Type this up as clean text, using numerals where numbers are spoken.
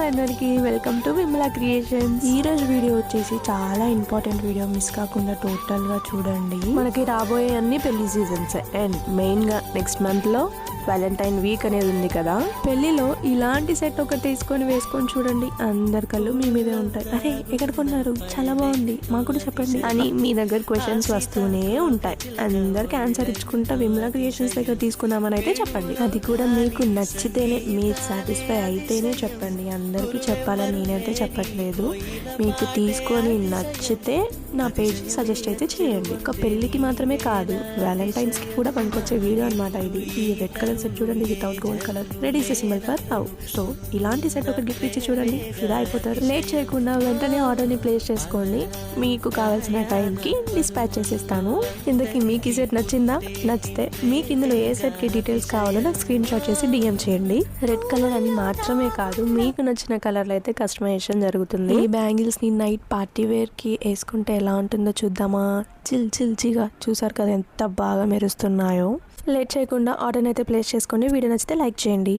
Hi అందరికి, welcome to Vimala creations. ఈ రోజు వీడియో వచ్చేసి చాలా ఇంపార్టెంట్ వీడియో, మిస్ కాకుండా టోటల్ గా చూడండి. మనకి రాబోయే అన్ని పెళ్లి సీజన్స్ అండ్ మెయిన్ గా నెక్స్ట్ మంత్ లో వ్యాలంటైన్ వీక్ అనేది ఉంది కదా. పెళ్లిలో ఇలాంటి సెట్ ఒకటి తీసుకొని వేసుకొని చూడండి, అందరి కళ్ళు మీ మీదే ఉంటాయి. అరే ఎక్కడ కొన్నారు, చాలా బాగుంది, మాకు కూడా చెప్పండి అని మీ దగ్గర క్వశ్చన్స్ వస్తూనే ఉంటాయి. అందరికి ఆన్సర్ ఇచ్చుకుంటా విమలా క్రియేషన్స్ దగ్గర తీసుకుందామని అయితే చెప్పండి. అది కూడా మీకు నచ్చితేనే, మీరు సాటిస్ఫై అయితేనే చెప్పండి. అందరికీ చెప్పాలని నేనైతే చెప్పట్లేదు. మీకు తీసుకొని నచ్చితే నా పేజ్ సజెస్ట్ అయితే చేయండి. ఒక పెళ్లికి మాత్రమే కాదు, వ్యాలంటైన్స్ కి కూడా పనికొచ్చే వీడియో అనమాట ఇది. ఈ రెడ్ కలర్ సెట్ చూడండి, without gold colour, ready symbol for love. So ఇలాంటి సెట్ ఒక గిఫ్ట్ ఇచ్చి చూడండి, ఫిదా అయిపోతారు. లేట్ చేయకుండా వెంటనే ఆర్డర్ ని ప్లేస్ చేసుకోండి. మీకు కావాల్సిన టైంకి డిస్పాచ్ చేసేస్తాను. ఇందుకు మీకు ఈ సెట్ నచ్చిందా? నచ్చితే మీకు ఇందులో ఏ సెట్ కి డీటెయిల్స్ కావాలో నాకు స్క్రీన్ షాట్ చేసి డిఎం చేయండి. రెడ్ కలర్ అని మాత్రమే కాదు, మీకు నచ్చిన కలర్లో అయితే కస్టమైజేషన్ జరుగుతుంది. ఈ బ్యాంగిల్స్ ని నైట్ పార్టీ వేర్ కి వేసుకుంటే ఎలా ఉంటుందో చూద్దామా? చిల్చిగా చూసారు కదా ఎంత బాగా మెరుస్తున్నాయో. లేట్ చేయకుండా ఆర్డర్ అయితే ప్లేస్ చేసుకోండి. వీడియో నచ్చితే లైక్ చేయండి.